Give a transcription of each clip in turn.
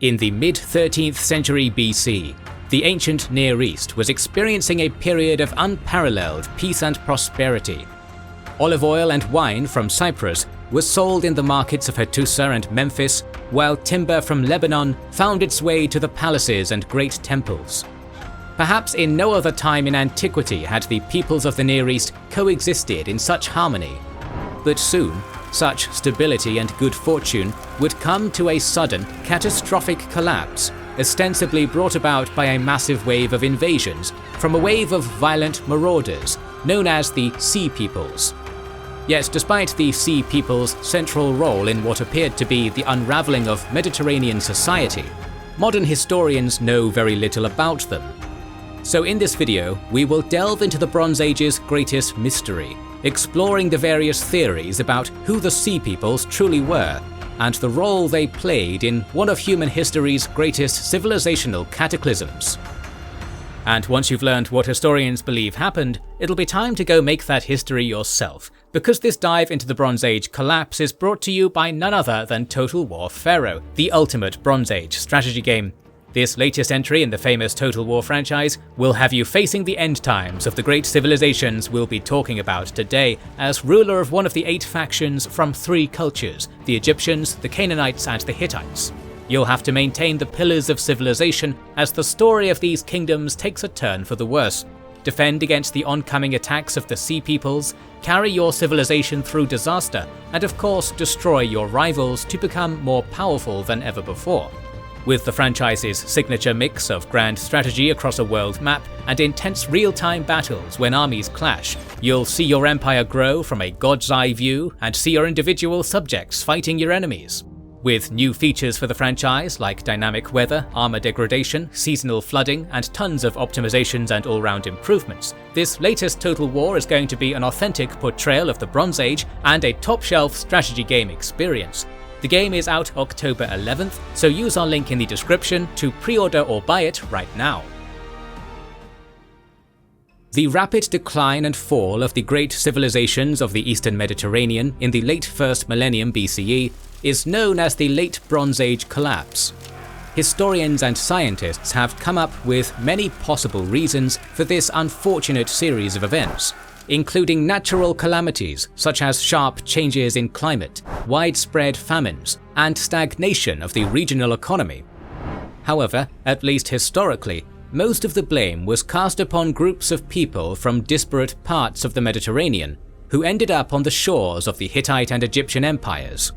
In the mid-13th century BC, the ancient Near East was experiencing a period of unparalleled peace and prosperity. Olive oil and wine from Cyprus was sold in the markets of Hattusa and Memphis, while timber from Lebanon found its way to the palaces and great temples. Perhaps in no other time in antiquity had the peoples of the Near East coexisted in such harmony. But soon, such stability and good fortune would come to a sudden, catastrophic collapse, ostensibly brought about by a massive wave of invasions from a wave of violent marauders known as the Sea Peoples. Yet despite the Sea Peoples' central role in what appeared to be the unraveling of Mediterranean society, modern historians know very little about them. So in this video, we will delve into the Bronze Age's greatest mystery, exploring the various theories about who the Sea Peoples truly were, and the role they played in one of human history's greatest civilizational cataclysms. And once you've learned what historians believe happened, it'll be time to go make that history yourself, because this dive into the Bronze Age collapse is brought to you by none other than Total War Pharaoh, the ultimate Bronze Age strategy game. This latest entry in the famous Total War franchise will have you facing the end times of the great civilizations we'll be talking about today as ruler of one of the 8 factions from 3 cultures, the Egyptians, the Canaanites and the Hittites. You'll have to maintain the pillars of civilization as the story of these kingdoms takes a turn for the worse. Defend against the oncoming attacks of the Sea Peoples, carry your civilization through disaster, and of course destroy your rivals to become more powerful than ever before. With the franchise's signature mix of grand strategy across a world map and intense real-time battles when armies clash, you'll see your empire grow from a god's eye view and see your individual subjects fighting your enemies. With new features for the franchise like dynamic weather, armor degradation, seasonal flooding, and tons of optimizations and all-round improvements, this latest Total War is going to be an authentic portrayal of the Bronze Age and a top-shelf strategy game experience. The game is out October 11th, so use our link in the description to pre-order or buy it right now. The rapid decline and fall of the great civilizations of the Eastern Mediterranean in the late 1st millennium BCE is known as the Late Bronze Age collapse. Historians and scientists have come up with many possible reasons for this unfortunate series of events, including natural calamities such as sharp changes in climate, widespread famines, and stagnation of the regional economy. However, at least historically, most of the blame was cast upon groups of people from disparate parts of the Mediterranean who ended up on the shores of the Hittite and Egyptian empires.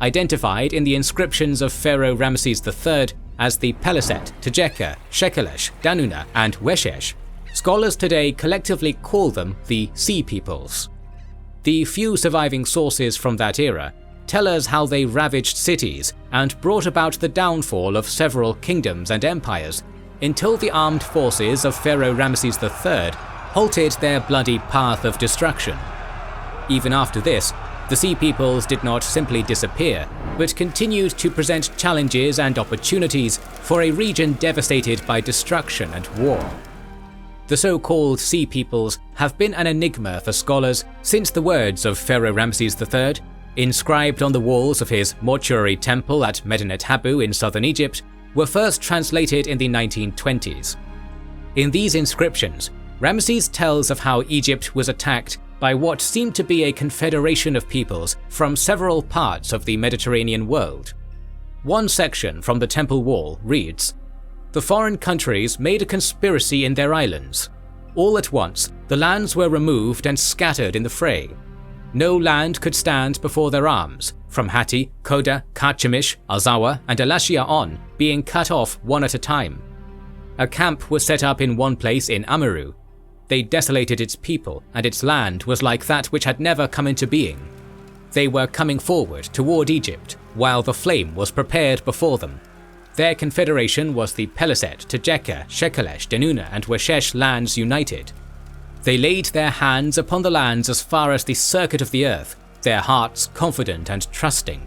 Identified in the inscriptions of Pharaoh Ramesses III as the Peliset, Tejeka, Shekelesh, Danuna, and Weshesh, scholars today collectively call them the Sea Peoples. The few surviving sources from that era tell us how they ravaged cities and brought about the downfall of several kingdoms and empires, until the armed forces of Pharaoh Ramesses III halted their bloody path of destruction. Even after this, the Sea Peoples did not simply disappear, but continued to present challenges and opportunities for a region devastated by destruction and war. The so-called Sea Peoples have been an enigma for scholars since the words of Pharaoh Ramesses III, inscribed on the walls of his mortuary temple at Medinet Habu in southern Egypt, were first translated in the 1920s. In these inscriptions, Ramesses tells of how Egypt was attacked by what seemed to be a confederation of peoples from several parts of the Mediterranean world. One section from the temple wall reads, "The foreign countries made a conspiracy in their islands. All at once, the lands were removed and scattered in the fray. No land could stand before their arms, from Hatti, Koda, Karchemish, Azawa, and Elashia on, being cut off one at a time. A camp was set up in one place in Ameru. They desolated its people, and its land was like that which had never come into being. They were coming forward toward Egypt, while the flame was prepared before them. Their confederation was the Peliset, Tejeka, Shekelesh, Denuna, and Weshesh lands united. They laid their hands upon the lands as far as the circuit of the earth, their hearts confident and trusting."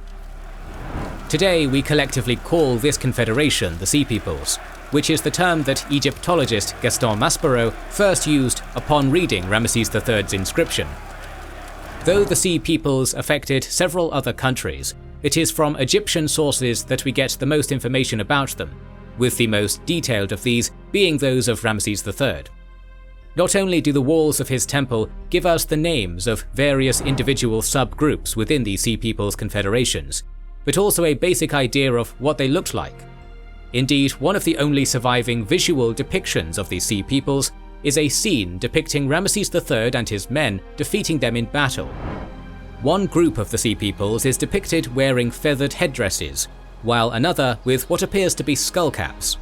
Today we collectively call this confederation the Sea Peoples, which is the term that Egyptologist Gaston Maspero first used upon reading Ramesses III's inscription. Though the Sea Peoples affected several other countries, it is from Egyptian sources that we get the most information about them, with the most detailed of these being those of Ramses III. Not only do the walls of his temple give us the names of various individual subgroups within the Sea Peoples confederations, but also a basic idea of what they looked like. Indeed, one of the only surviving visual depictions of the Sea Peoples is a scene depicting Ramses III and his men defeating them in battle. One group of the Sea Peoples is depicted wearing feathered headdresses, while another with what appears to be skull caps.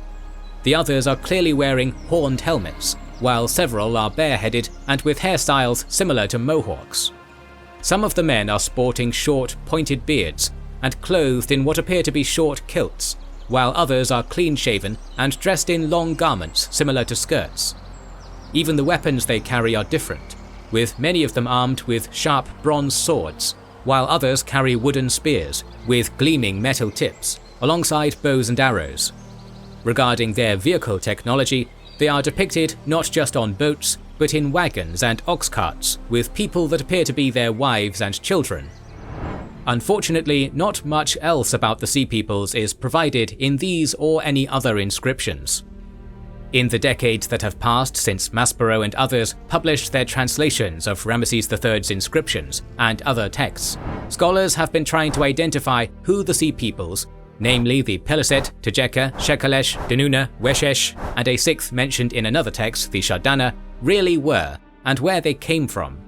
The others are clearly wearing horned helmets, while several are bareheaded and with hairstyles similar to mohawks. Some of the men are sporting short, pointed beards and clothed in what appear to be short kilts, while others are clean-shaven and dressed in long garments similar to skirts. Even the weapons they carry are different, with many of them armed with sharp bronze swords, while others carry wooden spears with gleaming metal tips, alongside bows and arrows. Regarding their vehicle technology, they are depicted not just on boats, but in wagons and ox carts, with people that appear to be their wives and children. Unfortunately, not much else about the Sea Peoples is provided in these or any other inscriptions. In the decades that have passed since Maspero and others published their translations of Ramesses III's inscriptions and other texts, scholars have been trying to identify who the Sea Peoples, namely the Peliset, Tejeka, Shekelesh, Denuna, Weshesh, and a sixth mentioned in another text, the Shardana, really were, and where they came from.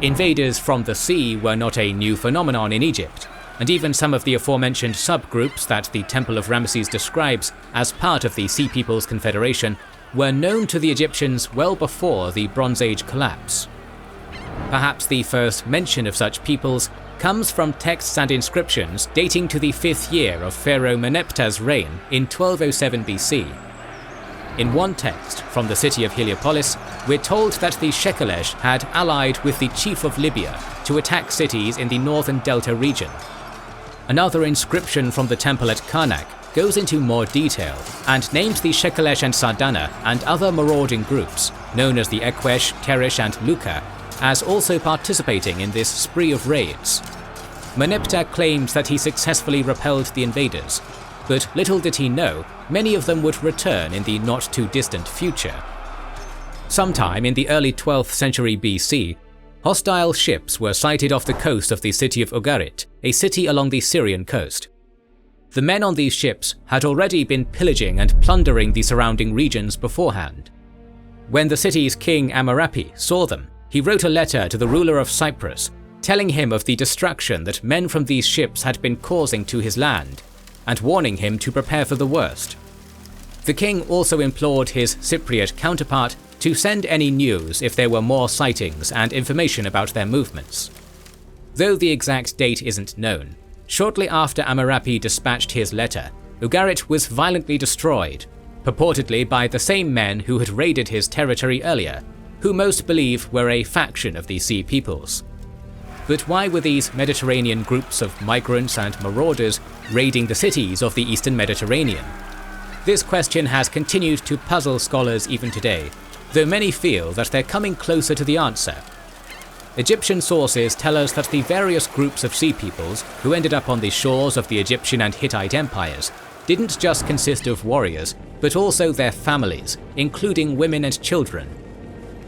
Invaders from the sea were not a new phenomenon in Egypt, and even some of the aforementioned subgroups that the Temple of Ramesses describes as part of the Sea Peoples Confederation were known to the Egyptians well before the Bronze Age collapse. Perhaps the first mention of such peoples comes from texts and inscriptions dating to the 5th year of Pharaoh Meneptah's reign in 1207 BC. In one text from the city of Heliopolis, we're told that the Shekelesh had allied with the chief of Libya to attack cities in the northern delta region. Another inscription from the temple at Karnak goes into more detail and names the Shekelesh and Sardana and other marauding groups, known as the Ekwesh, Keresh and Luka, as also participating in this spree of raids. Meneptah claims that he successfully repelled the invaders, but little did he know, many of them would return in the not-too-distant future. Sometime in the early 12th century BC, hostile ships were sighted off the coast of the city of Ugarit, a city along the Syrian coast. The men on these ships had already been pillaging and plundering the surrounding regions beforehand. When the city's king Amurapi saw them, he wrote a letter to the ruler of Cyprus, telling him of the destruction that men from these ships had been causing to his land, and warning him to prepare for the worst. The king also implored his Cypriot counterpart to send any news if there were more sightings and information about their movements. Though the exact date isn't known, shortly after Amurapi dispatched his letter, Ugarit was violently destroyed, purportedly by the same men who had raided his territory earlier, who most believe were a faction of the Sea Peoples. But why were these Mediterranean groups of migrants and marauders raiding the cities of the Eastern Mediterranean? This question has continued to puzzle scholars even today, though many feel that they're coming closer to the answer. Egyptian sources tell us that the various groups of Sea Peoples who ended up on the shores of the Egyptian and Hittite empires didn't just consist of warriors, but also their families, including women and children.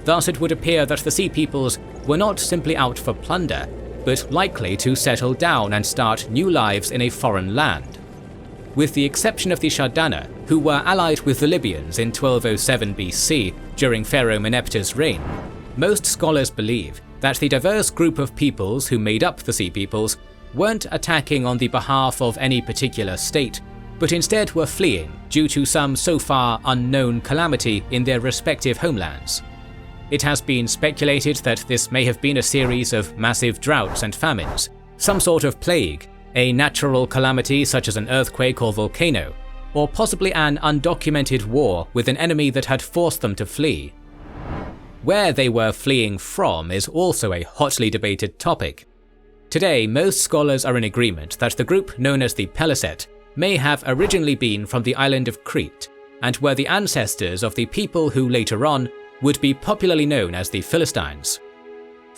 Thus it would appear that the Sea Peoples were not simply out for plunder, but likely to settle down and start new lives in a foreign land. With the exception of the Shardana, who were allied with the Libyans in 1207 BC during Pharaoh Meneptah's reign, most scholars believe that the diverse group of peoples who made up the Sea Peoples weren't attacking on the behalf of any particular state, but instead were fleeing due to some so far unknown calamity in their respective homelands. It has been speculated that this may have been a series of massive droughts and famines, some sort of plague, a natural calamity such as an earthquake or volcano, or possibly an undocumented war with an enemy that had forced them to flee. Where they were fleeing from is also a hotly debated topic. Today, most scholars are in agreement that the group known as the Peliset may have originally been from the island of Crete, and were the ancestors of the people who later on would be popularly known as the Philistines.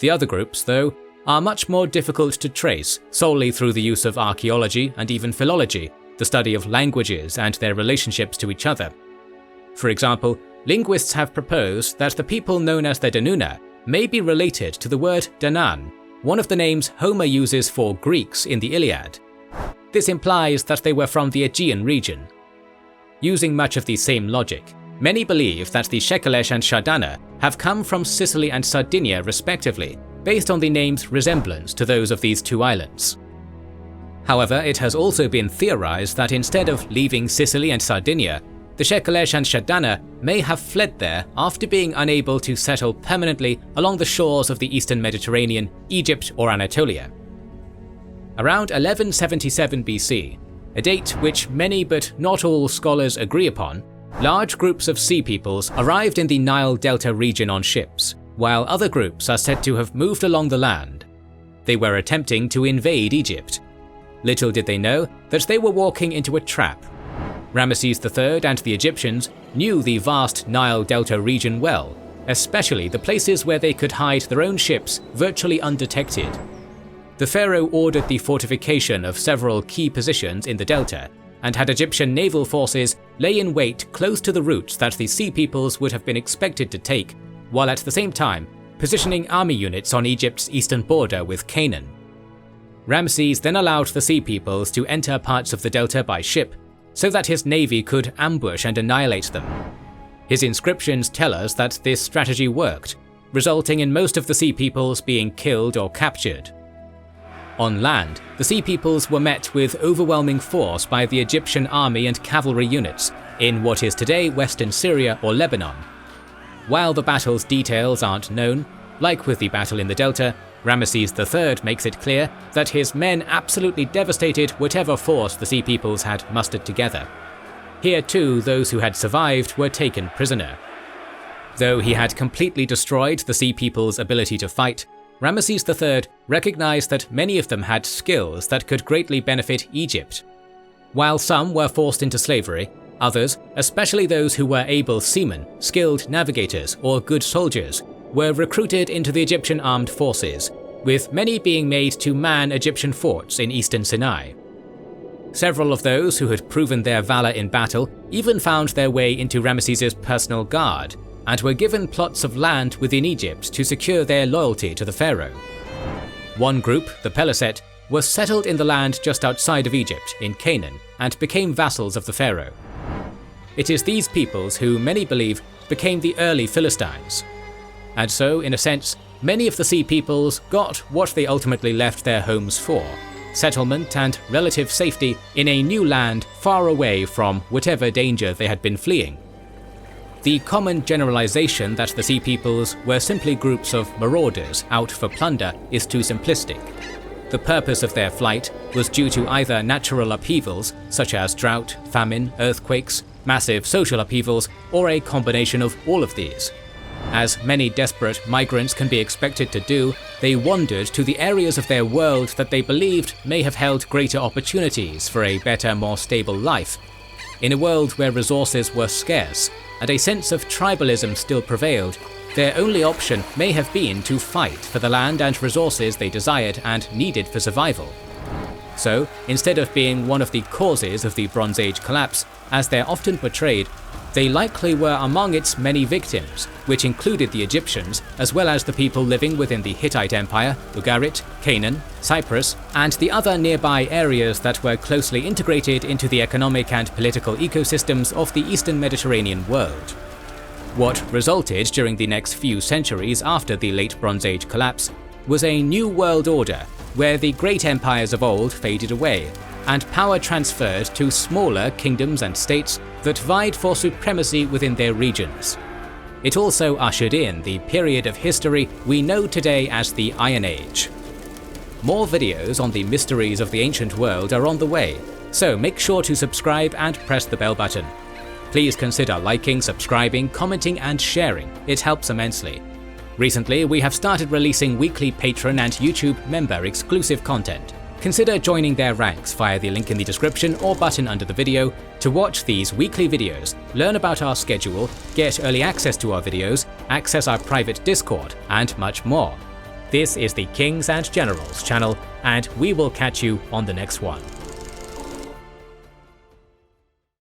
The other groups, though, are more likely to be from the Syrian coast, and were the ancestors of the people who later on would be popularly known as the Philistines. The other groups, though, are much more difficult to trace solely through the use of archaeology and even philology, the study of languages and their relationships to each other. For example, linguists have proposed that the people known as the Danuna may be related to the word Danan, one of the names Homer uses for Greeks in the Iliad. This implies that they were from the Aegean region. Using much of the same logic, many believe that the Shekelesh and Shardana have come from Sicily and Sardinia respectively, based on the name's resemblance to those of these two islands. However, it has also been theorized that instead of leaving Sicily and Sardinia, the Shekelesh and Shardana may have fled there after being unable to settle permanently along the shores of the eastern Mediterranean, Egypt or Anatolia. Around 1177 BC, a date which many but not all scholars agree upon, large groups of sea peoples arrived in the Nile Delta region on ships, while other groups are said to have moved along the land. They were attempting to invade Egypt. Little did they know that they were walking into a trap. Ramesses III and the Egyptians knew the vast Nile Delta region well, especially the places where they could hide their own ships virtually undetected. The pharaoh ordered the fortification of several key positions in the delta, and had Egyptian naval forces lay in wait close to the routes that the sea peoples would have been expected to take, while at the same time positioning army units on Egypt's eastern border with Canaan. Ramses then allowed the sea peoples to enter parts of the delta by ship, so that his navy could ambush and annihilate them. His inscriptions tell us that this strategy worked, resulting in most of the sea peoples being killed or captured. On land, the sea peoples were met with overwhelming force by the Egyptian army and cavalry units in what is today Western Syria or Lebanon. While the battle's details aren't known, like with the battle in the Delta, Ramesses III makes it clear that his men absolutely devastated whatever force the sea peoples had mustered together. Here too, those who had survived were taken prisoner. Though he had completely destroyed the sea people's ability to fight, Ramesses III recognized that many of them had skills that could greatly benefit Egypt. While some were forced into slavery, others, especially those who were able seamen, skilled navigators, or good soldiers, were recruited into the Egyptian armed forces, with many being made to man Egyptian forts in eastern Sinai. Several of those who had proven their valor in battle even found their way into Ramesses' personal guard, and were given plots of land within Egypt to secure their loyalty to the pharaoh. One group, the Peliset, was settled in the land just outside of Egypt, in Canaan, and became vassals of the pharaoh. It is these peoples who many believe became the early Philistines. And so, in a sense, many of the sea peoples got what they ultimately left their homes for: settlement and relative safety in a new land far away from whatever danger they had been fleeing. The common generalization that the sea peoples were simply groups of marauders out for plunder is too simplistic. The purpose of their flight was due to either natural upheavals, such as drought, famine, earthquakes, massive social upheavals, or a combination of all of these. As many desperate migrants can be expected to do, they wandered to the areas of their world that they believed may have held greater opportunities for a better, more stable life. In a world where resources were scarce, and a sense of tribalism still prevailed, their only option may have been to fight for the land and resources they desired and needed for survival. So, instead of being one of the causes of the Bronze Age collapse, as they're often portrayed, they likely were among its many victims, which included the Egyptians, as well as the people living within the Hittite Empire, Ugarit, Canaan, Cyprus, and the other nearby areas that were closely integrated into the economic and political ecosystems of the Eastern Mediterranean world. What resulted during the next few centuries after the Late Bronze Age collapse was a new world order, where the great empires of old faded away, and power transferred to smaller kingdoms and states that vied for supremacy within their regions. It also ushered in the period of history we know today as the Iron Age. More videos on the mysteries of the ancient world are on the way, so make sure to subscribe and press the bell button. Please consider liking, subscribing, commenting and sharing, it helps immensely. Recently, we have started releasing weekly Patreon and YouTube member exclusive content. Consider joining their ranks via the link in the description or button under the video to watch these weekly videos, learn about our schedule, get early access to our videos, access our private Discord, and much more. This is the Kings and Generals channel, and we will catch you on the next one.